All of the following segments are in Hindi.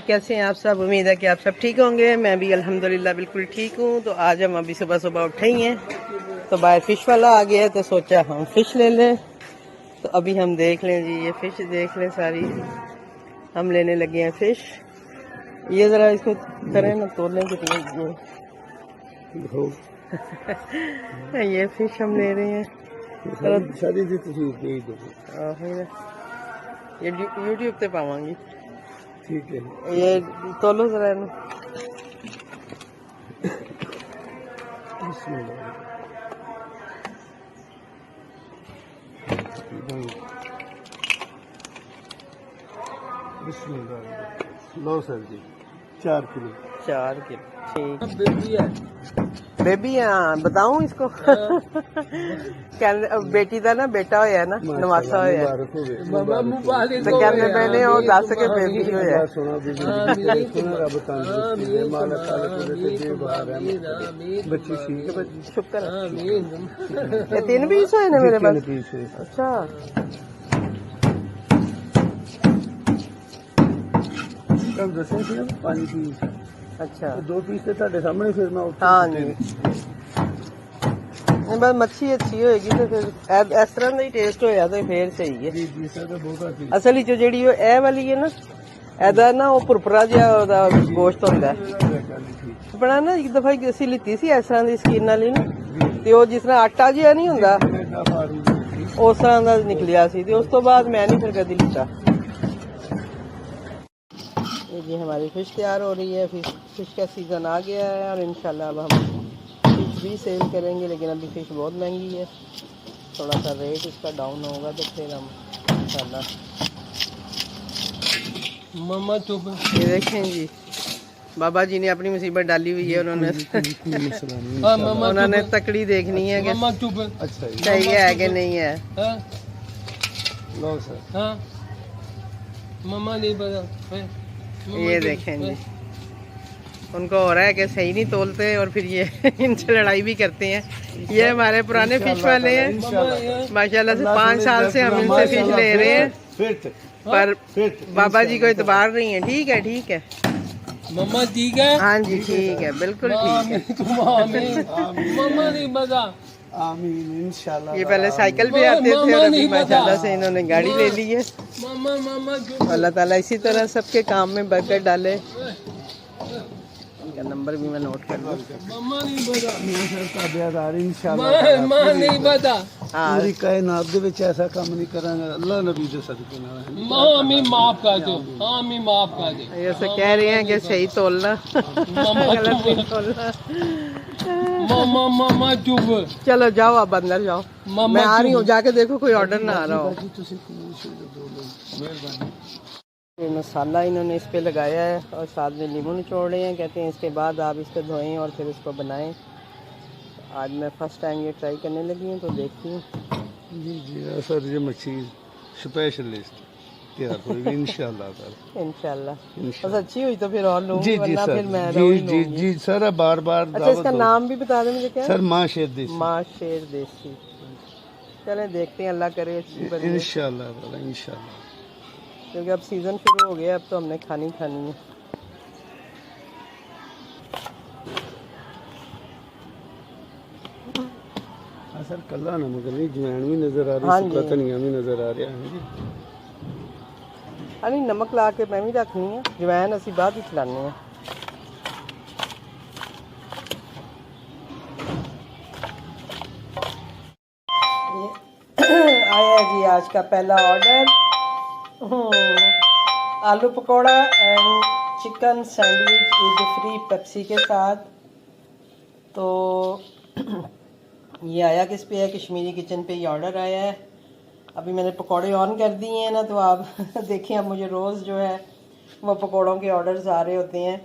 कैसे हैं आप सब। उम्मीद है कि आप सब ठीक होंगे। मैं भी अल्हम्दुलिल्लाह बिल्कुल ठीक हूँ। तो आज हम अभी सुबह सुबह उठे ही हैं, तो बाहर फिश वाला आ गया है, तो सोचा हम फिश ले लें। तो अभी हम देख लें जी, ये फिश देख लें सारी, हम लेने लगे हैं फिश। ये जरा इसको करें ना, तोड़ लें कितने ये फिश हम ले रहे हैं। ये यूट्यूब पे पावांगी। ठीक है, ये तोलो जरा ना। लो सर जी, 4 किलो। 4 किलो ठीक। बेबी है, बेबी है। बताऊं इसको बेटी का ना बेटा होया ना, नवासा होया तो कहने मैंने और दस के बेबी होया। बच्ची ठीक है, शुक्र ये 3 पीस होए ने मेरे पास। अच्छा दसें थे 5 पीस। अच्छा 2 पीस थे ਤੁਹਾਡੇ ਸਾਹਮਣੇ, ਫਿਰ मैं हाँ जी। नहीं बस मच्छी अच्छी होएगी तो फिर इस तरह का ही टेस्ट होया तो फिर सही है। जी जी सर, बहुत असल जो ਜਿਹੜੀ ਇਹ ਵਾਲੀ है ना, ਇਹਦਾ ਨਾ ਉਹ ਭੁਰਭੁਰਾ ਜਿਹਾ ਉਹਦਾ ਗੋਸ਼ਤ ਹੁੰਦਾ ਆਪਣਾ ਨਾ। ਇੱਕ ਦਫਾ ਅਸੀਂ ਲਿੱਤੀ ਸੀ ਇਸ ਤਰ੍ਹਾਂ ਦੀ ਸਕੀਨ ਵਾਲੀ ਨਾ, ਤੇ ਉਹ ਜਿਸ ਤਰ੍ਹਾਂ ਆਟਾ ਜਿਹਾ ਨਹੀਂ ਹੁੰਦਾ ਉਸ ਤਰ੍ਹਾਂ ਦਾ ਨਿਕਲਿਆ ਸੀ, ਤੇ ਉਸ ਤੋਂ ਬਾਅਦ ਮੈਂ ਨਹੀਂ ਫਿਰ कभी लिया। ये हमारी फिश तैयार हो रही है। फिश का सीज़न आ गया है और इंशाल्लाह अब हम फिश भी सेल करेंगे, लेकिन अभी फिश बहुत महंगी है। थोड़ा सा रेट इसका डाउन होगा तो फिर हम इंशाल्लाह। मम्मा चुप। ये देखें जी, बाबा जी ने अपनी मुसीबत डाली हुई है। उन्होंने तकड़ी देखनी है कि सही है कि नहीं है। लो सर। मम्मा नहीं पता। ये देखें जी, उनको हो रहा है कि सही नहीं तोलते और फिर ये इनसे लड़ाई भी करते हैं। ये हमारे पुराने फिश वाले हैं माशाल्लाह से, 5 साल से हम इनसे फिश ले रहे हैं, पर बाबा जी को इतबार नहीं है। ठीक है ठीक है मम्मा, ठीक है। हाँ जी ठीक है, बिल्कुल ठीक है। मम्मा नहीं बता। आमीन इंशाल्लाह। ये पहले साइकिल पे आते थे और अभी माशाल्लाह से इन्होंने गाड़ी ले ली है। अल्लाह ताला इसी तरह सबके काम में बरकत डाले। इनका नंबर भी मैं नोट कर लूं। मम्मा नहीं बता इंशाल्लाह। नहीं बता। पूरी कायनात दे विच ऐसा काम नहीं करांगा अल्लाह नबी दे सदके नाल। मामी माफ कर दो, मामी माफ कर दे। ये से कह रहे हैं कि सही तोलना, गलत नहीं तोलना। मामा चुप। चलो जाओ आप अंदर जाओ, मैं आ रही हूँ। जाके देखो कोई ऑर्डर ना आ रहा हो। ये मसाला इन्होंने इस पे लगाया है और साथ में नींबू निचोड़ रहे हैं। कहते हैं इसके बाद आप इसको धोएं और फिर इसको बनाएं। आज मैं फर्स्ट टाइम ये ट्राई करने लगी हूँ, तो देखती हूँ। जी जी सर, ये मच्छी स्पेशलिस्ट तैयार होगी इंशाल्लाह। इंशाल्लाह बस अच्छी हुई तो फिर और लूंगी, वरना फिर मैं जी जी सर, बार बार। अच्छा इसका नाम भी बता दें मुझे। क्या सर? माँ शेर देसी। माँ शेर देसी। चलें देखते हैं, अल्लाह करे अच्छी बने इंशाल्लाह इंशाल्लाह। क्योंकि अब सीज़न शुरू हो गया, अब तो हमने खानी है। हाँ सर, कल्ला नमक नहीं, जवैन भी नज़र आ रही है, सूखा धनिया भी नज़र आ रहा है जी। नहीं नमक ला के मैं भी रखनी है, जवैन असी बाद ही खिलाने हैं। आया जी आज का पहला ऑर्डर, आलू pakora and chicken sandwich with free Pepsi के साथ। तो ये आया किस पे है, कश्मीरी किचन पे ये ऑर्डर आया है। अभी मैंने पकौड़े ऑन कर दिए हैं ना, तो आप देखें, अब मुझे रोज़ जो है वो पकौड़ों के ऑर्डर्स आ रहे होते हैं,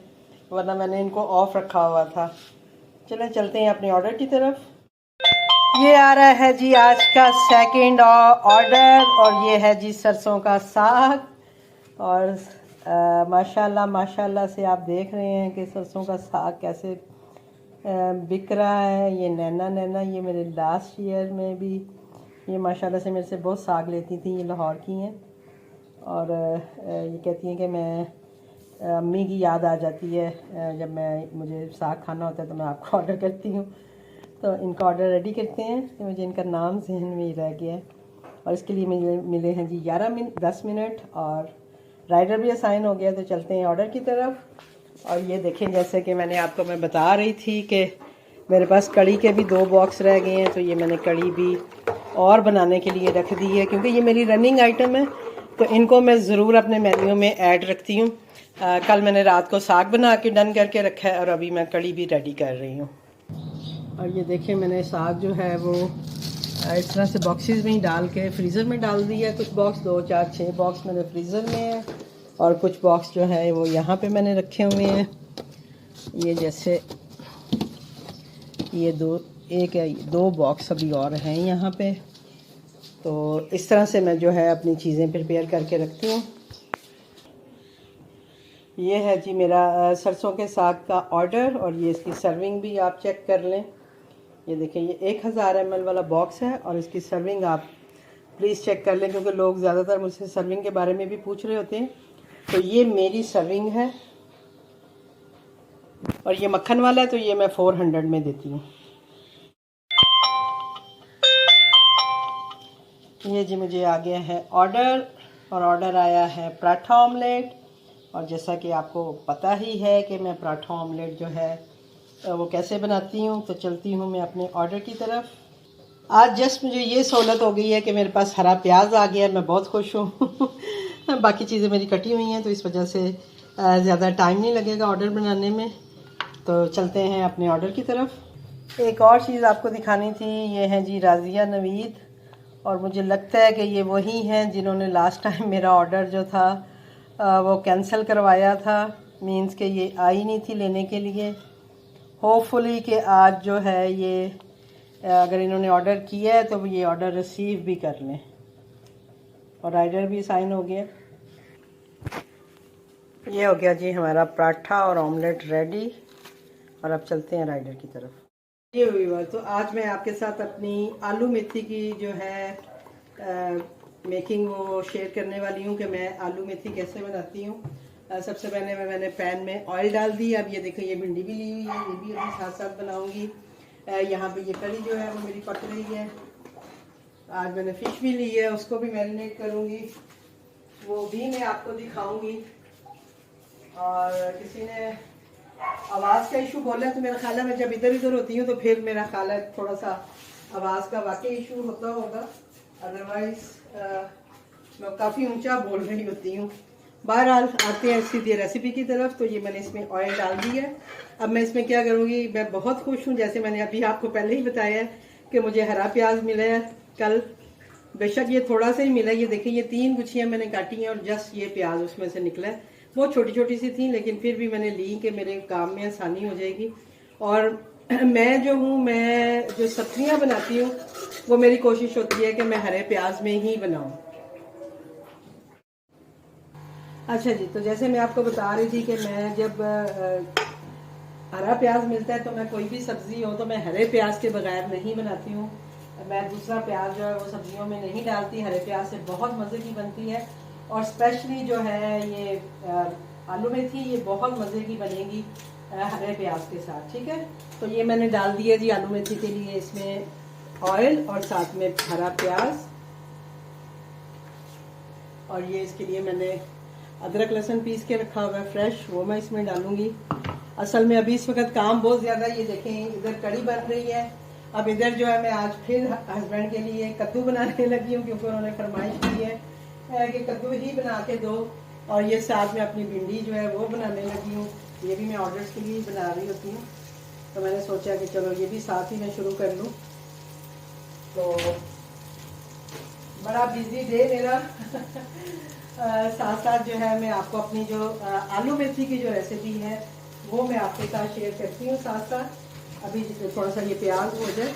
वरना मैंने इनको ऑफ रखा हुआ था। चलें चलते हैं अपने ऑर्डर की तरफ। ये आ रहा है जी आज का सेकंड ऑर्डर, और ये है जी सरसों का साग। और माशाल्लाह माशाल्लाह से आप देख रहे हैं कि सरसों का साग कैसे बिक रहा है। ये नैना ये मेरे लास्ट ईयर में भी ये माशाल्लाह से मेरे से बहुत साग लेती थी। ये लाहौर की हैं और ये कहती हैं कि मैं अम्मी की याद आ जाती है। जब मुझे साग खाना होता है तो मैं आपको ऑर्डर करती हूँ। तो इनका ऑर्डर रेडी करते हैं। तो मुझे इनका नाम जहन में ही रह गया है। और इसके लिए मिले हैं जी 10 मिनट और राइडर भी असाइन हो गया। तो चलते हैं ऑर्डर की तरफ। और ये देखें, जैसे कि मैं बता रही थी कि मेरे पास कड़ी के भी 2 बॉक्स रह गए हैं। तो ये मैंने कड़ी भी और बनाने के लिए रख दी है, क्योंकि ये मेरी रनिंग आइटम है। तो इनको मैं ज़रूर अपने मेन्यू में ऐड रखती हूँ। कल मैंने रात को साग बना के डन करके रखा है और अभी मैं कड़ी भी रेडी कर रही हूँ। और ये देखें, मैंने साग जो है वो इस तरह से बॉक्सेस में ही डाल के फ्रीज़र में डाल दिया है। कुछ बॉक्स 2 4 6 बॉक्स मेरे फ्रीज़र में है और कुछ बॉक्स जो है वो यहाँ पे मैंने रखे हुए हैं। ये जैसे ये 2 बॉक्स अभी और हैं यहाँ पे। तो इस तरह से मैं जो है अपनी चीज़ें प्रिपेयर करके रखती हूँ। ये है जी मेरा सरसों के साग का ऑर्डर और ये इसकी सर्विंग भी आप चेक कर लें। ये देखें, ये 1000 ml वाला बॉक्स है और इसकी सर्विंग आप प्लीज़ चेक कर लें, क्योंकि लोग ज़्यादातर मुझसे सर्विंग के बारे में भी पूछ रहे होते हैं। तो ये मेरी सर्विंग है और ये मक्खन वाला है, तो ये मैं 400 में देती हूँ। ये जी मुझे आ गया है ऑर्डर और ऑर्डर आया है पराठा ऑमलेट। और जैसा कि आपको पता ही है कि मैं पराठा ऑमलेट जो है वो कैसे बनाती हूँ। तो चलती हूँ मैं अपने ऑर्डर की तरफ। आज जस्ट मुझे ये सहूलत हो गई है कि मेरे पास हरा प्याज आ गया है। मैं बहुत खुश हूँ। बाकी चीज़ें मेरी कटी हुई हैं, तो इस वजह से ज़्यादा टाइम नहीं लगेगा ऑर्डर बनाने में। तो चलते हैं अपने ऑर्डर की तरफ। एक और चीज़ आपको दिखानी थी, ये है जी राज़िया नवीद। और मुझे लगता है कि ये वही हैं जिन्होंने लास्ट टाइम मेरा ऑर्डर जो था वो कैंसिल करवाया था। मींस कि ये आई नहीं थी लेने के लिए। होपफुली कि आज जो है ये अगर इन्होंने ऑर्डर किया है तो ये ऑर्डर रिसीव भी कर लें। और राइडर भी साइन हो गया। ये हो गया जी हमारा पराठा और ऑमलेट रेडी। और अब चलते हैं राइडर की तरफ। ये हुई बात, तो आज मैं आपके साथ अपनी आलू मेथी की जो है मेकिंग वो शेयर करने वाली हूँ कि मैं आलू मेथी कैसे बनाती हूँ। सबसे पहले मैंने पैन में ऑयल डाल दी। अब ये देखो, ये भिंडी भी ली हुई है, ये भी अभी साथ साथ बनाऊंगी। यहाँ पे ये कड़ी जो है वो मेरी पक रही है। आज मैंने फ़िश भी ली है, उसको भी मैरिनेट करूँगी, वो भी मैं आपको दिखाऊँगी। और किसी ने आवाज़ का इशू बोला है, तो मेरा ख्याल है मैं जब इधर उधर होती हूँ तो फिर मेरा ख्याल है थोड़ा सा आवाज़ का वाकई इशू होता होगा। अदरवाइज़ मैं काफ़ी ऊंचा बोल रही होती हूँ। बहरहाल आते हैं सीधी रेसिपी की तरफ। तो ये मैंने इसमें ऑयल डाल दी है। अब मैं इसमें क्या करूँगी, मैं बहुत खुश हूँ, जैसे मैंने अभी आपको पहले ही बताया है कि मुझे हरा प्याज मिला है कल। बेशक ये थोड़ा सा ही मिला है। ये देखिए, ये 3 गुच्छियाँ मैंने काटी हैं और जस्ट ये प्याज उसमें से निकला है। बहुत छोटी छोटी सी थी, लेकिन फिर भी मैंने ली कि मेरे काम में आसानी हो जाएगी। और मैं जो सब्जियां बनाती हूँ वो मेरी कोशिश होती है कि मैं हरे प्याज में ही बनाऊं। अच्छा जी, तो जैसे मैं आपको बता रही थी कि मैं जब हरा प्याज मिलता है तो मैं कोई भी सब्जी हो तो मैं हरे प्याज के बगैर नहीं बनाती हूँ। मैं दूसरा प्याज जो है वो सब्जियों में नहीं डालती। हरे प्याज से बहुत मज़े की बनती है। और स्पेशली जो है ये आलू मेथी, ये बहुत मज़े की बनेगी हरे प्याज के साथ। ठीक है, तो ये मैंने डाल दिया जी आलू मेथी के लिए इसमें ऑयल और साथ में हरा प्याज। और ये इसके लिए मैंने अदरक लहसुन पीस के रखा हुआ है फ्रेश, वो मैं इसमें डालूंगी। असल में अभी इस वक्त काम बहुत ज़्यादा है। ये देखें, इधर कड़ी बन रही है। अब इधर जो है मैं आज फिर हस्बैंड के लिए कद्दू बनाने लगी हूँ, क्योंकि उन्होंने फरमाइश की है कि कद्दू ही बना के दो। और ये साथ में अपनी भिंडी जो है वो बनाने लगी हूँ। ये भी मैं ऑर्डर्स के लिए बना रही होती हूँ, तो मैंने सोचा कि चलो ये भी साथ ही मैं शुरू कर लूँ। तो बड़ा बिजी डे मेरा। साथ साथ जो है मैं आपको अपनी जो आलू मेथी की जो रेसिपी है वो मैं आपके साथ शेयर करती हूँ साथ साथ। अभी थोड़ा सा ये प्याज हो जाए।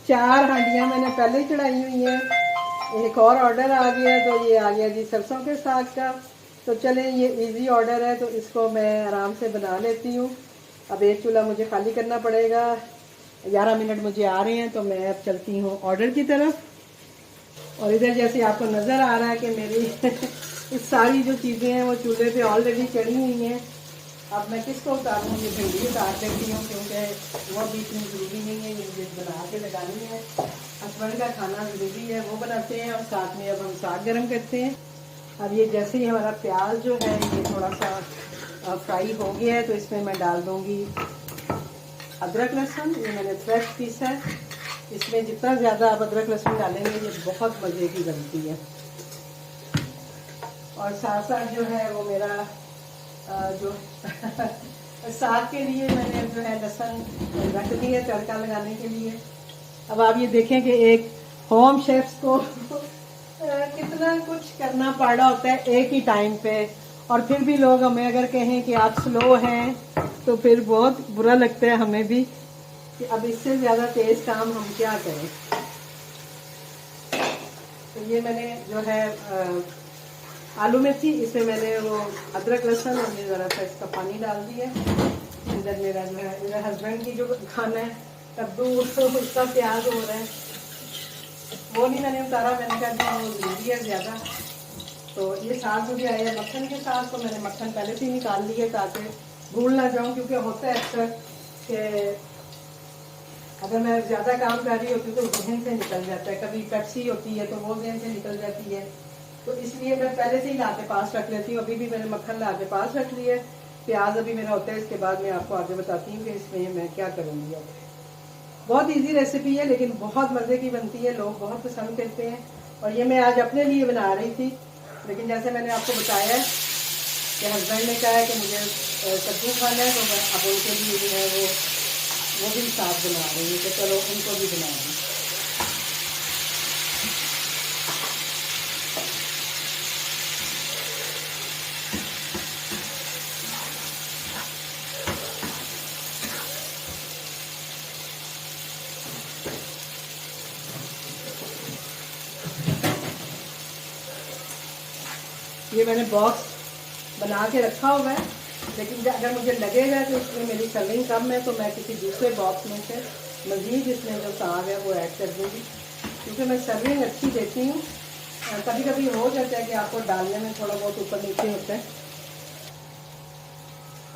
4 हांडियाँ मैंने पहले ही चढ़ाई हुई हैं। एक और ऑर्डर आ गया, तो ये आ गया जी सरसों के साग का। तो चलें, ये इजी ऑर्डर है तो इसको मैं आराम से बना लेती हूँ। अब एक चूल्हा मुझे खाली करना पड़ेगा। 11 मिनट मुझे आ रहे हैं, तो मैं अब चलती हूँ ऑर्डर की तरफ। और इधर जैसे आपको नज़र आ रहा है कि मेरी इस सारी जो चीज़ें हैं वो चूल्हे पे ऑलरेडी चढ़ी हुई हैं। अब मैं किसको उतारूँ, ये भिंडी उतार देती हूँ क्योंकि वो भी इतनी ज़रूरी नहीं है, ये बना के लगानी है। हस्बैंड का खाना ज़रूरी है, वो बनाते हैं और साथ में अब हम साग गर्म करते हैं। अब ये जैसे ही हमारा प्याज जो है ये थोड़ा सा फ्राई हो गया है तो इसमें मैं डाल दूँगी अदरक लहसुन। ये मैंने फ्रेश पीसा है। इसमें जितना ज़्यादा आप अदरक लहसुन डालेंगे ये बहुत मज़े की बनती है। और साथ साथ जो है वो मेरा जो साग के लिए मैंने जो है लहसुन रख दी है तड़का लगाने के लिए। अब आप ये देखें कि एक होम शेफ्स को कितना कुछ करना पड़ रहा होता है एक ही टाइम पे, और फिर भी लोग हमें अगर कहें कि आप स्लो हैं तो फिर बहुत बुरा लगता है हमें भी कि अब इससे ज़्यादा तेज़ काम हम क्या करें। तो ये मैंने जो है आलू मेथी, इसमें मैंने वो अदरक लहसुन और ये ज़रा सा इसका पानी डाल दिया। इधर मेरा जो है मेरे हस्बैंड की जो खाना है कद्दू उसका प्याज हो रहा है, वो नहीं मैंने उतारा, मैंने कहा वो ज़रूरी है ज़्यादा। तो ये साग मुझे आया मक्खन के साथ, तो मैंने मक्खन पहले से ही निकाल लिया ताकि भूल ना जाऊँ, क्योंकि होता है अक्सर कि अगर मैं ज़्यादा काम कर रही होती तो जहन से निकल जाता है, कभी पेप्सी होती है तो वो जहन से निकल जाती है। तो इसलिए मैं पहले से ही ला के पास रख लेती हूँ। अभी भी मैंने मक्खन ला के पास रख लिया है, प्याज अभी मेरा होता है, इसके बाद मैं आपको आगे बताती हूँ कि इसमें मैं क्या करूँगी। अब बहुत इजी रेसिपी है लेकिन बहुत मज़े की बनती है, लोग बहुत पसंद करते हैं। और ये मैं आज अपने लिए बना रही थी, लेकिन जैसे मैंने आपको बताया है कि हस्बैंड ने कहा है कि मुझे कद्दू खाना है, तो मैं अब उनके लिए जो है वो भी साथ बना रही हूँ, तो चलो उनको भी बना दूँ। ये मैंने बॉक्स बना के रखा हुआ है, लेकिन अगर मुझे लगेगा कि इसमें मेरी सर्विंग कम है तो मैं किसी दूसरे बॉक्स में से मज़ीद इसमें जो साग है वो ऐड कर दूँगी, क्योंकि मैं सर्विंग अच्छी देती हूँ। कभी कभी हो जाता है कि आपको डालने में थोड़ा बहुत ऊपर नीचे होता है।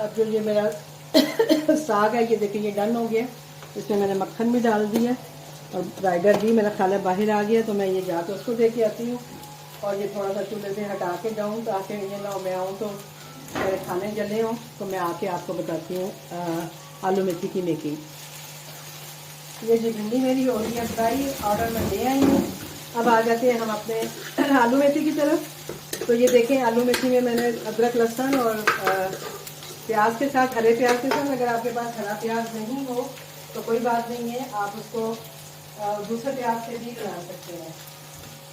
अब जो ये मेरा साग है ये देखिए ये डन हो गया, इसमें मैंने मक्खन भी डाल दिया और राइडर भी मेरा ख्याल है बाहर आ गया, तो मैं ये जाकर उसको दे के आती हूँ। और ये थोड़ा सा चूल्हे से हटा के जाऊँ ताकि ये ना मैं आऊँ तो मेरे खाने जले हों, तो मैं आके आपको बताती हूँ आलू मेथी की मेकिंग। ये जी भिंडी मेरी हो रही है फ्राई, ऑर्डर में ले आई हूँ। अब आ जाते हैं हम अपने आलू मेथी की तरफ। तो ये देखें आलू मेथी में मैंने अदरक लहसुन और प्याज के साथ, हरे प्याज के साथ, अगर आपके पास हरा प्याज नहीं हो तो कोई बात नहीं है, आप उसको दूसरे प्याज से भी बना सकते हैं।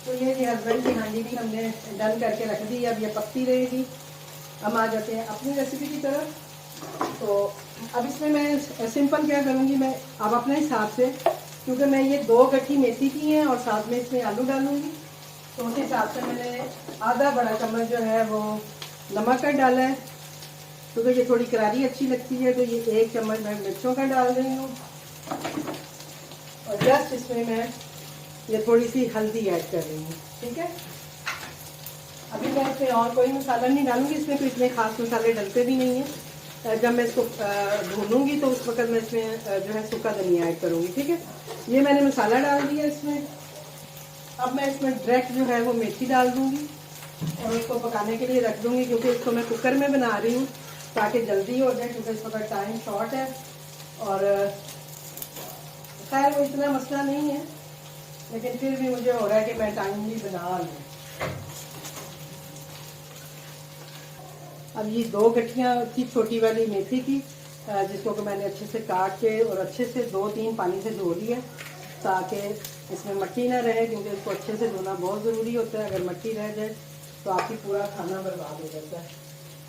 तो ये जी हस्बैंड की हांडी भी हमने डन करके रख दी, अब ये पकती रहेगी। हम आ जाते हैं अपनी रेसिपी की तरफ। तो अब इसमें मैं सिंपल क्या करूँगी, मैं अब अपने हिसाब से, क्योंकि मैं ये 2 गट्ठी मेथी की हैं और साथ में इसमें आलू डालूँगी, तो उस हिसाब से मैंने आधा बड़ा चम्मच जो है वो नमक का डाला है, क्योंकि ये थोड़ी करारी अच्छी लगती है। तो ये 1 चम्मच मैं मिर्चों का डाल रही हूँ और जस्ट इसमें मैं ये थोड़ी सी हल्दी ऐड कर रही हूँ, ठीक है। अभी मैं इसमें और कोई मसाला नहीं डालूंगी, इसमें कोई इतने खास मसाले डलते भी नहीं हैं। जब मैं इसको भूनूंगी तो उस वक्त मैं इसमें जो है सूखा धनिया ऐड करूँगी, ठीक है। ये मैंने मसाला डाल दिया इसमें। अब मैं इसमें डायरेक्ट जो है वो मेथी डाल दूँगी और उसको पकाने के लिए रख दूँगी, क्योंकि इसको मैं कुकर में बना रही हूँ ताकि जल्दी हो जाए, क्योंकि इस वक्त टाइम शॉर्ट है। और खैर वो इतना मसला नहीं है, लेकिन फिर भी मुझे हो रहा है कि मैं टाइमली बना लूँ। अब ये 2 गठियाँ थी छोटी वाली मेथी की, जिसको कि मैंने अच्छे से काट के और अच्छे से 2-3 पानी से धो लिया ताकि इसमें मिट्टी ना रहे, क्योंकि इसको अच्छे से धोना बहुत ज़रूरी होता है। अगर मिट्टी रह जाए तो आपकी पूरा खाना बर्बाद हो जाता है।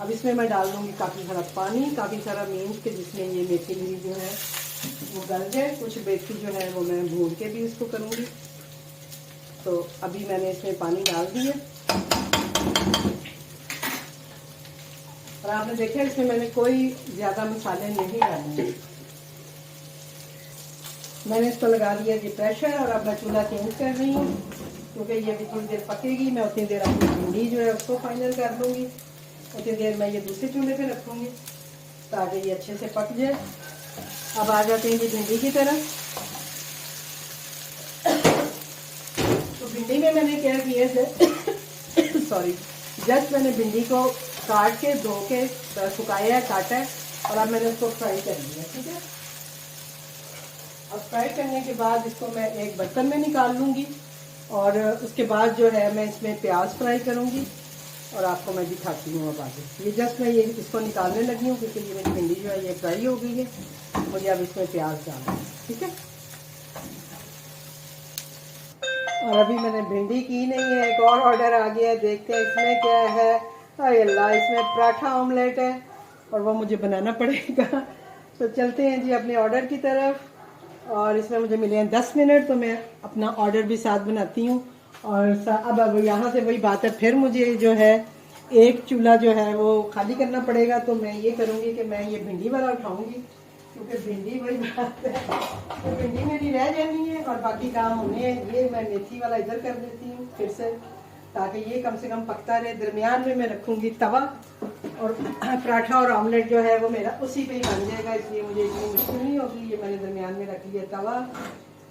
अब इसमें मैं डाल दूँगी काफ़ी सारा पानी, काफ़ी सारा मीन्स के जिसमें ये मेथी मेरी जो है वो गल जाए। कुछ मेथी जो है वो मैं भून के भी इसको करूँगी। तो अभी मैंने इसमें पानी डाल दिया और आपने देखा इसमें मैंने कोई ज़्यादा मसाले नहीं डाले। मैंने इसको लगा दिया जी प्रेशर और अब मैं चूल्हा चेंज कर रही हूँ, क्योंकि ये अभी थोड़ी देर पकेगी, मैं उतनी देर अपनी भिंडी जो है उसको फाइनल कर दूँगी। उतनी देर मैं ये दूसरे चूल्हे पे रखूँगी ताकि ये अच्छे से पक जाए। अब आ जाते हैं जी भिंडी की तरफ। तो भिंडी में मैंने क्या किया है सॉरी, जस्ट मैंने भिंडी को काट के धो के सुखाया है, काटा है और अब मैंने उसको फ्राई कर लिया। ठीक है, अब फ्राई करने के बाद इसको मैं एक बर्तन में निकाल लूँगी और उसके बाद जो है मैं इसमें प्याज फ्राई करूँगी और आपको मैं दिखाती हूँ। अब आगे ये जस्ट मैं ये इसको निकालने लगी हूँ क्योंकि ये मेरी भिंडी जो है ये फ्राई हो गई है। मुझे अब इसमें प्याज डालना है। ठीक है, और अभी मैंने भिंडी की नहीं है, एक और ऑर्डर आ गया है, देखते हैं इसमें क्या है। अरे अल्लाह, इसमें पराठा ऑमलेट है और वो मुझे बनाना पड़ेगा। तो चलते हैं जी अपने ऑर्डर की तरफ। और इसमें मुझे मिले हैं 10 मिनट, तो मैं अपना ऑर्डर भी साथ बनाती हूँ। और अब यहाँ से वही बात है, फिर मुझे जो है एक चूल्हा जो है वो खाली करना पड़ेगा। तो मैं ये करूँगी कि मैं ये भिंडी वाला उठाऊँगी क्योंकि भिंडी वही बात है, तो भिंडी मेरी रह जानी है और बाकी काम होने हैं। ये मैं मेथी वाला इधर कर देती हूँ फिर से, ताकि ये कम से कम पकता रहे। दरमियान में मैं रखूँगी तवा और पराठा और ऑमलेट जो है वो मेरा उसी पे ही बन जाएगा, इसलिए मुझे इतनी मुश्किल नहीं होगी। ये मैंने दरमियान में रख लिया तवा,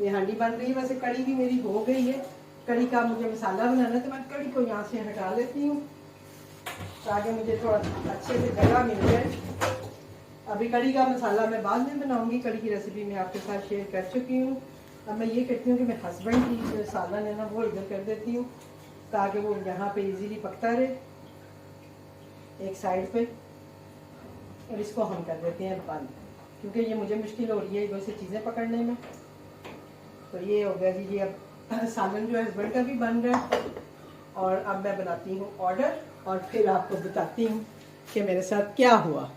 ये हांडी बन रही है। वैसे कड़ी भी मेरी हो गई है। कड़ी का मुझे मसाला बनाना है तो मैं कड़ी को यहाँ से हटा लेती हूँ ताकि मुझे थोड़ा अच्छे से जगह मिल जाए। अभी कड़ी का मसाला मैं बाद में बनाऊंगी, कड़ी की रेसिपी मैं आपके साथ शेयर कर चुकी हूँ। अब मैं ये करती हूँ कि मैं हस्बैंड की जो सालन है ना वो इधर कर देती हूँ ताकि वो यहाँ पे इजीली पकता रहे एक साइड पे, और इसको हम कर देते हैं बंद क्योंकि ये मुझे मुश्किल हो रही है वैसे चीज़ें पकड़ने में। तो ये हो गया जी, ये अब सालन जो है हस्बैंड का भी बन रहा है। और अब मैं बनाती हूँ ऑर्डर और फिर आपको बताती हूँ कि मेरे साथ क्या हुआ।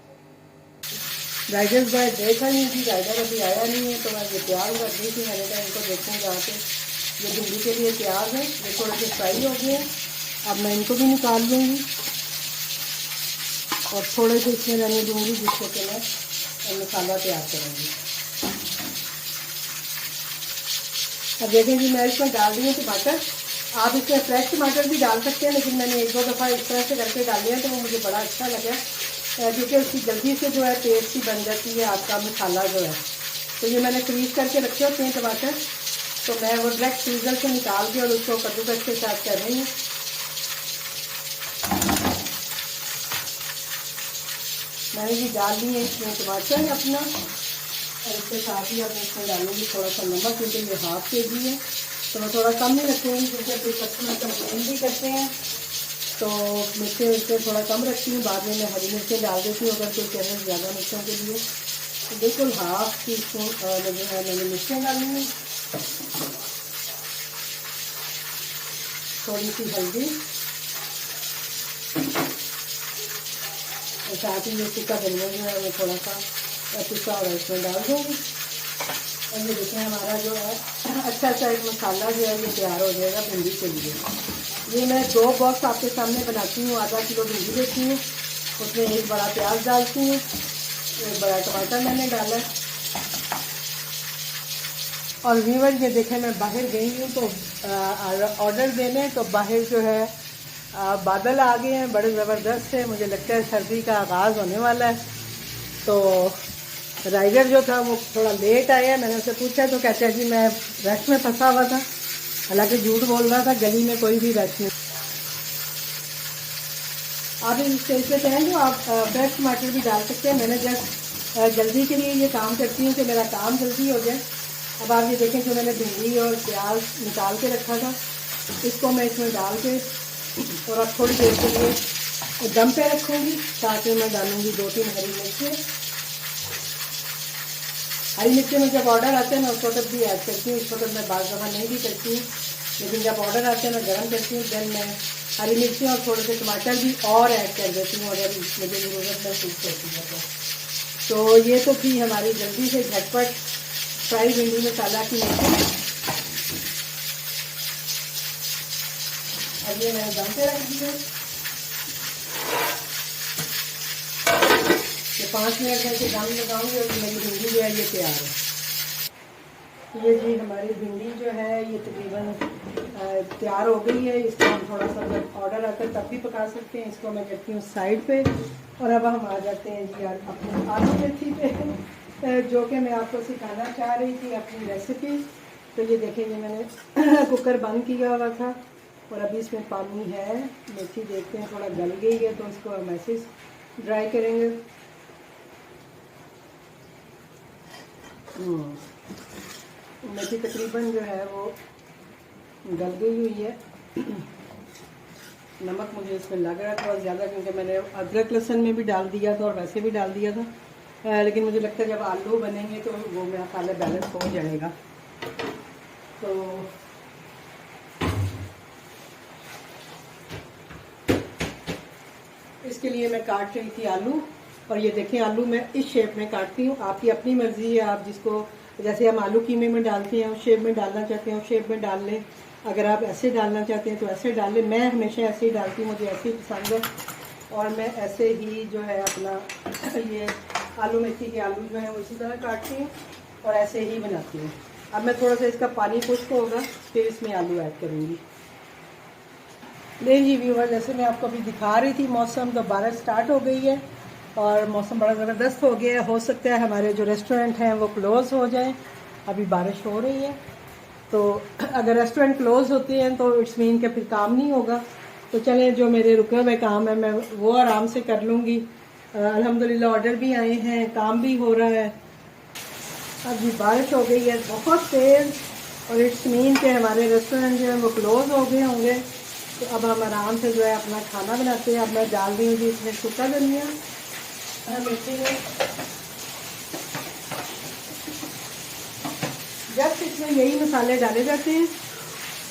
राइडर्स बाय देखा नहीं थी, राइडर अभी आया नहीं है, तो मैं ये तैयार कर दी थी। मैंने कहा इनको देखूँ जहाँ पे ये भिंडी के लिए तैयार है। ये थोड़े से फ्राई हो गए हैं, अब मैं इनको भी निकाल लूँगी और थोड़े से इसमें रहने दूँगी जिससे कि मैं मसाला तैयार करूँगी। अब देखें जी, मैं इसमें डाल रही हूँ टमाटर। आप इसमें फ्रेश टमाटर भी डाल सकते हैं, लेकिन मैंने एक दो दफ़ा इस तरह से करके डाले हैं तो वो मुझे बड़ा अच्छा लगा क्योंकि उसकी जल्दी से जो है टेस्टी बन जाती है आपका मसाला जो है। तो ये मैंने फ्रीज करके रखे होते हैं टमाटर, तो मैं वो डायरेक्ट फ्रीज़र से निकाल के और उसको कद्दूकस के साथ कर रही हूँ। मैंने भी डाल ली है इसमें टमाटर अपना, और इसके साथ ही अब इसमें डालूंगी थोड़ा सा नमक क्योंकि ये हाफ के जी है तो मैं थोड़ा कम ही रखूँगी क्योंकि फिर कस्टमर कंप्लेन भी करते हैं। तो मिर्चें इससे थोड़ा कम रखती हूँ, बाद में मैं हरी मिर्चें डाल देती हूँ अगर कोई कहे ज़्यादा मिर्चों के लिए। तो बिल्कुल हाफ टी स्पून मैंने मिर्चें डाली हैं, थोड़ी सी हल्दी और साथ ही ये सूखा धनिया जो है वो थोड़ा सा सूखा और इसमें डाल दूँगी। और ये देखें हमारा जो है अच्छा सा एक मसाला जो है ये तैयार हो जाएगा भिंडी के लिए। ये मैं 2 बॉक्स आपके सामने बनाती हूँ। आधा किलो भिंडी लेती हूँ, उसमें एक बड़ा प्याज डालती हूँ, एक बड़ा टमाटर मैंने डाला। और व्यूअर ये देखें मैं बाहर गई हूँ तो ऑर्डर देने, तो बाहर जो है बादल आ गए हैं बड़े ज़बरदस्त से। मुझे लगता है सर्दी का आगाज़ होने वाला है। तो राइडर जो था वो थोड़ा लेट आया, मैंने उससे पूछा तो कहते हैं जी मैं रश में फंसा हुआ था, हालांकि झूठ बोल रहा था, गली में कोई भी रश नहीं। आप इस स्टेज पे चाहें तो आप फ्रेश टमाटर भी डाल सकते हैं। मैंने जस्ट जल्दी के लिए ये काम करती हूँ कि मेरा काम जल्दी हो जाए। अब आप ये देखें जो मैंने भिंडी और प्याज निकाल के रखा था इसको मैं इसमें डाल के और अब थोड़ी देर के लिए दम पे रखूँगी। साथ में मैं डालूँगी 2-3 हरी मिर्चें। हरी मिर्चें में जब ऑर्डर आते हैं मैं उस वक्त भी ऐड करती हूँ, इस वक्त मैं बाज़ दफ़ा नहीं भी करती हूँ, लेकिन जब ऑर्डर आते हैं मैं गर्म करती हूँ, देन मैं हरी मिर्चें और थोड़े से टमाटर भी और ऐड कर देती हूँ अगर मुझे ज़रूरत महसूस होती है तो ये तो थी हमारी जल्दी से झटपट फ्राई भिंडी मसाला की मिर्ची। अब ये मैंने दम पे रख दी है, ये 5 मिनट में दम लगाऊंगी और मेरी भिंडी जो है ये तैयार है। ये जी हमारी भिंडी जो है ये तकरीबन तैयार हो गई है। इसको हम थोड़ा सा जब ऑर्डर आता है तब भी पका सकते हैं। इसको मैं करती हूँ साइड पे। और अब हम आ जाते हैं जी यार अपनी आलू मेथी पे, जो कि मैं आपको सिखाना चाह रही थी अपनी रेसिपी। तो ये देखेंगे मैंने कुकर बंद किया हुआ था और अभी इसमें पानी है। मेथी देखते हैं थोड़ा गल गई है तो इसको हम ऐसे ड्राई करेंगे। मेथी तकरीबन जो है वो गल गई हुई है। नमक मुझे इसमें लग रहा था बहुत ज़्यादा, क्योंकि मैंने अदरक लहसुन में भी डाल दिया था और वैसे भी डाल दिया था। लेकिन मुझे लगता है जब आलू बनेंगे तो वो मेरा खाना बैलेंस हो जाएगा। तो इसके लिए मैं काट रही थी आलू। और ये देखें आलू मैं इस शेप में काटती हूँ। आपकी अपनी मर्ज़ी है, आप जिसको जैसे हम आलू कीमे में डालते हैं उस शेप में डालना चाहते हैं उस शेप में डाल लें। अगर आप ऐसे डालना चाहते हैं तो ऐसे डाल लें। मैं हमेशा ऐसे ही डालती हूँ, मुझे ऐसे ही पसंद है। और मैं ऐसे ही जो है अपना ये आलू मेथी के आलू जो है वो इसी तरह काटती हूँ और ऐसे ही बनाती हूँ। अब मैं थोड़ा सा इसका पानी खुश्क होगा फिर इसमें आलू ऐड करूँगी। नहीं जी व्यूवर, जैसे मैं आपको अभी दिखा रही थी मौसम तो बारिश स्टार्ट हो गई है और मौसम बड़ा ज़बरदस्त हो गया है। हो सकता है हमारे जो रेस्टोरेंट हैं वो क्लोज़ हो जाएं। अभी बारिश हो रही है तो अगर रेस्टोरेंट क्लोज़ होते हैं तो इट्स मीन कि फिर काम नहीं होगा। तो चलें, जो मेरे रुके हुए काम है मैं वो आराम से कर लूँगी। अल्हम्दुलिल्लाह ऑर्डर भी आए हैं, काम भी हो रहा है। अभी बारिश हो गई है बहुत तेज़ और इट्स मीन कि हमारे रेस्टोरेंट जो है वो क्लोज़ हो गए होंगे। तो अब हम आराम से जो है अपना खाना बनाते हैं। अब मैं डाल रही हूँ जी इसमें सूखा धनिया मेथी में। जस्ट इसमें यही मसाले डाले जाते हैं,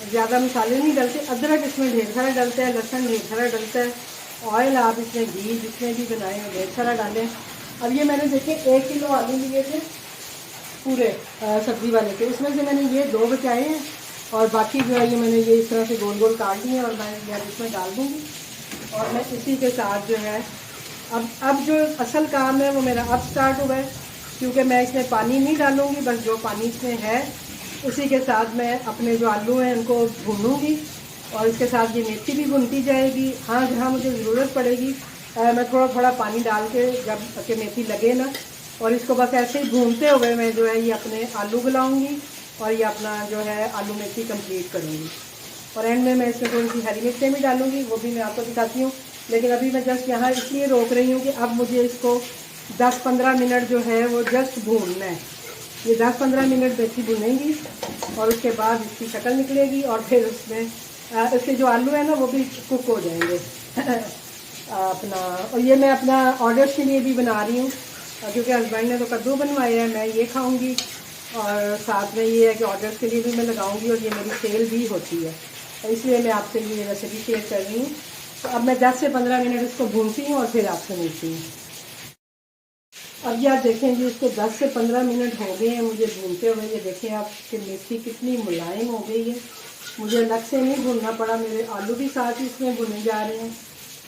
ज़्यादा मसाले नहीं डलते। अदरक इसमें ढेर सारा डलता है, लहसुन ढेर सारा डलता है, ऑयल आप इसमें घी जिसमें भी बनाए हैं ढेर सारा डालें। अब ये मैंने देखे 1 किलो आलू लिए थे पूरे सब्ज़ी वाले के, उसमें से मैंने ये 2 बचाए हैं और बाकी जो है ये मैंने ये इस तरह से गोल गोल काट लिए और मैं यार इसमें डाल दूँगी। और मैं इसी के साथ जो है अब जो असल काम है वो मेरा अब स्टार्ट हुआ है, क्योंकि मैं इसमें पानी नहीं डालूँगी। बस जो पानी इसमें है उसी के साथ मैं अपने जो आलू हैं उनको भूनूँगी और इसके साथ ये मेथी भी भुनती जाएगी। हाँ, जहाँ मुझे ज़रूरत पड़ेगी मैं थोड़ा थोड़ा पानी डाल के जब कि मेथी लगे ना, और इसको बस ऐसे ही भूनते हुए मैं जो है ये अपने आलू गलाऊँगी और ये अपना जो है आलू मेथी कंप्लीट करूँगी। और एंड में मैं इसमें थोड़ी सी हरी मिर्चें भी डालूँगी, वो भी मैं आपको दिखाती हूँ। लेकिन अभी मैं जस्ट यहाँ इसलिए रोक रही हूँ कि अब मुझे इसको 10-15 मिनट जो है वो जस्ट भूनना है। ये 10-15 मिनट मेथी भुनेंगी और उसके बाद इसकी शक्ल निकलेगी और फिर उसमें इसके जो आलू है ना वो भी कुक हो जाएंगे अपना। और ये मैं अपना ऑर्डर्स के लिए भी बना रही हूँ, क्योंकि हस्बैंड ने तो कद्दू बनवाया है, मैं ये खाऊँगी और साथ में ये है कि ऑर्डर्स के लिए भी मैं लगाऊंगी और ये मेरी सेल भी होती है। तो इसलिए मैं आपसे ये रेसिपी शेयर कर रही हूँ। तो अब मैं 10 से 15 मिनट इसको भूनती हूँ और फिर आपसे मिलती हूँ। अब ये आप देखेंगे इसको 10 से 15 मिनट हो गए हैं मुझे भूनते हुए। ये देखें आप कि मेथी कितनी मुलायम हो गई है। मुझे अलग से नहीं भूनना पड़ा, मेरे आलू भी साथ ही इसमें भुने जा रहे हैं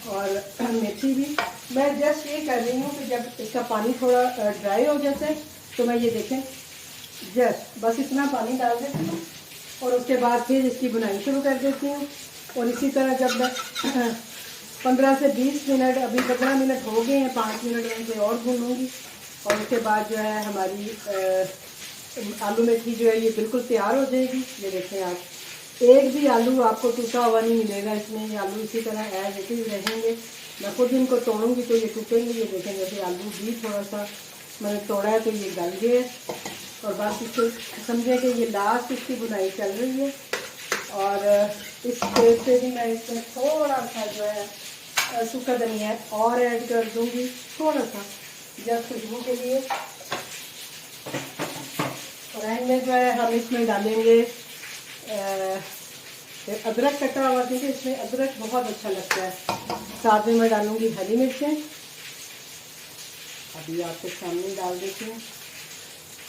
और मेथी भी। मैं जस्ट ये कर रही हूँ कि जब इसका पानी थोड़ा ड्राई हो जाता है तो मैं ये देखें जस्ट बस इतना पानी डाल देती हूँ और उसके बाद फिर इसकी बुनाई शुरू कर देती हूँ। और इसी तरह जब मैं 15 से 20 मिनट, अभी 15 मिनट हो गए हैं, 5 मिनट में इसे और भूनूँगी और उसके बाद जो है हमारी आलू मेथी जो है ये बिल्कुल तैयार हो जाएगी। ये देखें आप, एक भी आलू आपको टूटा हुआ नहीं मिलेगा इसमें। ये आलू इसी तरह एज इट इज रहेंगे। मैं खुद इनको तोड़ूँगी तो ये टूटेंगे। ये देखें जैसे आलू भी थोड़ा सा मैंने तोड़ा है तो ये गल गए और बस इसको समझे कि ये लास्ट इसकी बुनाई चल रही है। और इस स्टेज पे भी मैं इसमें थोड़ा सा जो है सूखा धनिया और ऐड कर दूँगी, थोड़ा सा जब खुशबू के लिए। और एंड में जो है हम इसमें डालेंगे अदरक कटा हुआ, क्योंकि इसमें अदरक बहुत अच्छा लगता है। साथ में मैं डालूँगी हरी मिर्चें, अभी आपके सामने डाल देती हूँ।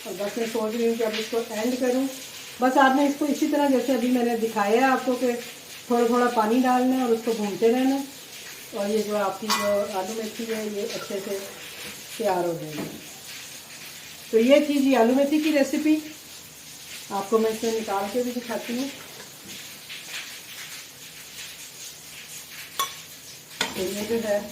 और बस मैं सोच रही हूँ कि अब इसको एंड करूँ। बस आपने इसको इसी तरह जैसे अभी मैंने दिखाया है आपको कि थोड़ा थोड़ा पानी डालना है और उसको भूनते रहना। और ये जो आपकी जो आलू मेथी है ये अच्छे से तैयार हो जाएगी। तो ये थी जी आलू मेथी की रेसिपी। आपको मैं इसमें निकाल के भी दिखाती हूँ। तो ये जो है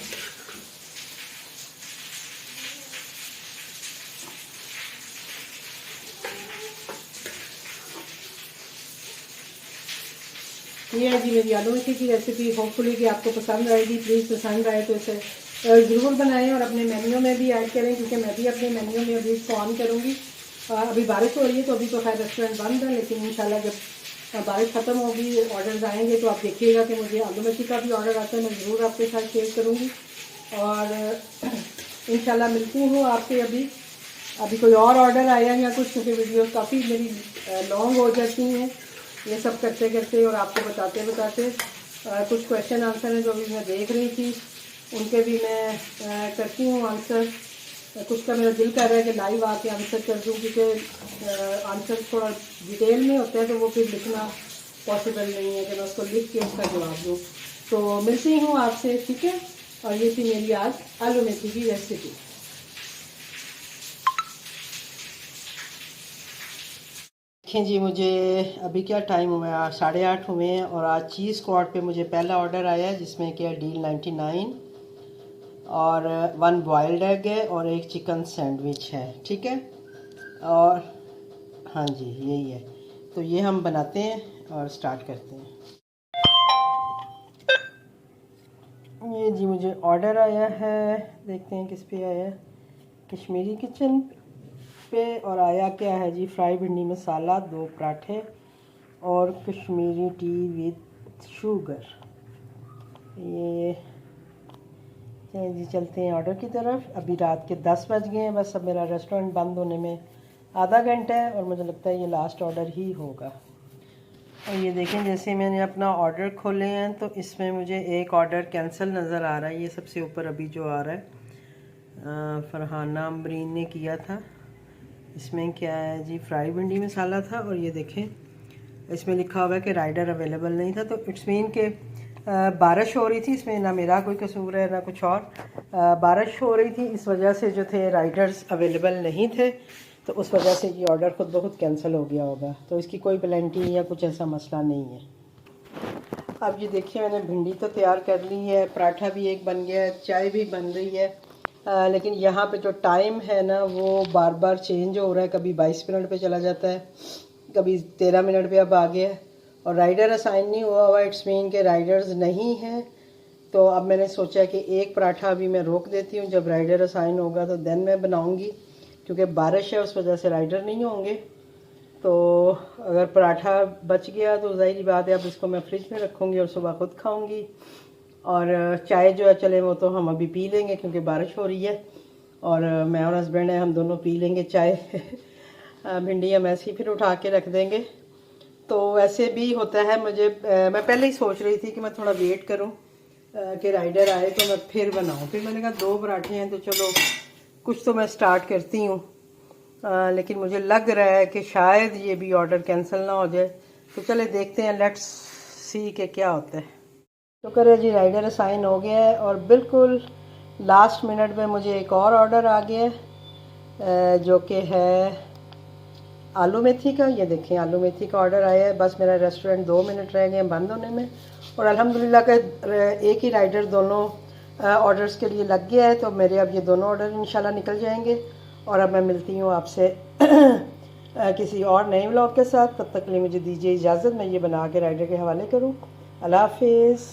ये है जी मेरी आलू मेथी की रेसिपी। होपफुली कि आपको पसंद आएगी। प्लीज़ पसंद आए तो इसे ज़रूर बनाएं और अपने मेन्यू में भी ऐड करें, क्योंकि मैं भी अपने मेन्यू में अभी इसको ऑन करूँगी। अभी बारिश हो रही है तो अभी तो खैर रेस्टोरेंट बंद है, लेकिन इंशाल्लाह जब बारिश ख़त्म होगी, ऑर्डर्स आएंगे तो आप देखिएगा कि मुझे आलू मेथी का भी ऑर्डर आता है, मैं ज़रूर आपके साथ शेयर करूँगी। और इंशाल्लाह मिलती हूँ आपसे अभी कोई और ऑर्डर आया या कुछ, क्योंकि वीडियो काफ़ी मेरी लॉन्ग हो जाती हैं ये सब करते करते और आपको बताते बताते। कुछ क्वेश्चन आंसर हैं जो अभी मैं देख रही थी, उनके भी मैं करती हूँ आंसर। कुछ का मेरा दिल कर रहा है कि लाइव आके आंसर कर दूँ, क्योंकि आंसर थोड़ा डिटेल में होता है तो वो फिर लिखना पॉसिबल नहीं है कि मैं उसको लिख के उसका जवाब दूँ। तो मिलती हूँ आपसे, ठीक है। और ये थी मेरी आज आलू मेथी की रेसिपी। देखें जी, मुझे अभी क्या टाइम हुआ है, 8:30 हुए हैं और आज चीज़ स्क्वाड पे मुझे पहला ऑर्डर आया है, जिसमें क्या डील 99 और 1 बॉयल्ड एग है और एक चिकन सैंडविच है, ठीक है। और हाँ जी यही है। तो ये हम बनाते हैं और स्टार्ट करते हैं। ये जी मुझे ऑर्डर आया है, देखते हैं किस पे आया है। कश्मीरी किचन पे। और आया क्या है जी, फ्राई भिंडी मसाला, 2 पराठे और कश्मीरी टी विद शुगर। ये जी चलते हैं ऑर्डर की तरफ। अभी रात के 10 बज गए हैं, बस अब मेरा रेस्टोरेंट बंद होने में आधा घंटा है और मुझे लगता है ये लास्ट ऑर्डर ही होगा। और ये देखें, जैसे मैंने अपना ऑर्डर खोले हैं तो इसमें मुझे एक ऑर्डर कैंसिल नज़र आ रहा है। ये सबसे ऊपर अभी जो आ रहा है, फरहाना अमरीन ने किया था। इसमें क्या है जी, फ्राई भिंडी मसाला था और ये देखें इसमें लिखा हुआ है कि राइडर अवेलेबल नहीं था। तो इट्स मीन के बारिश हो रही थी, इसमें ना मेरा कोई कसूर है ना कुछ और। बारिश हो रही थी, इस वजह से जो थे राइडर्स अवेलेबल नहीं थे, तो उस वजह से ये ऑर्डर खुद ब खुद कैंसिल हो गया होगा। तो इसकी कोई पेनल्टी या कुछ ऐसा मसला नहीं है। अब ये देखिए, मैंने भिंडी तो तैयार कर ली है, पराठा भी एक बन गया है, चाय भी बन रही है। लेकिन यहाँ पे जो टाइम है ना वो बार बार चेंज हो रहा है। कभी 22 मिनट पे चला जाता है, कभी 13 मिनट पे अब आ गया है। और राइडर असाइन नहीं हुआ हुआ, इट्स मीन के राइडर्स नहीं हैं। तो अब मैंने सोचा कि एक पराठा अभी मैं रोक देती हूँ, जब राइडर असाइन होगा तो देन मैं बनाऊँगी, क्योंकि बारिश है उस वजह से राइडर नहीं होंगे। तो अगर पराठा बच गया तो ज़ाहिर बात है अब इसको मैं फ्रिज में रखूँगी और सुबह खुद खाऊँगी। और चाय जो है चले वो तो हम अभी पी लेंगे, क्योंकि बारिश हो रही है और मैं और हस्बैंड है, हम दोनों पी लेंगे चाय। भिंडी हम ऐसे ही फिर उठा के रख देंगे। तो वैसे भी होता है मुझे, मैं पहले ही सोच रही थी कि मैं थोड़ा वेट करूं कि राइडर आए तो मैं फिर बनाऊं। फिर मैंने कहा 2 पराठे हैं तो चलो कुछ तो मैं स्टार्ट करती हूँ। लेकिन मुझे लग रहा है कि शायद ये भी ऑर्डर कैंसिल ना हो जाए। तो चले देखते हैं, लेट्स सी के क्या होता है। शुक्र है जी, राइडर असाइन हो गया है और बिल्कुल लास्ट मिनट में मुझे एक और ऑर्डर आ गया है, जो कि है आलू मेथी का। ये देखें, आलू मेथी का ऑर्डर आया है। बस मेरा रेस्टोरेंट 2 मिनट रह गए हैं बंद होने में और अल्हम्दुलिल्लाह का एक ही राइडर दोनों ऑर्डर्स के लिए लग गया है। तो मेरे अब ये दोनों ऑर्डर इंशाल्लाह निकल जाएंगे और अब मैं मिलती हूँ आपसे किसी और नए व्लॉग के साथ। तब तक के लिए मुझे दीजिए इजाज़त, मैं ये बना के राइडर के हवाले करूँ। अल्लाह हाफिज़।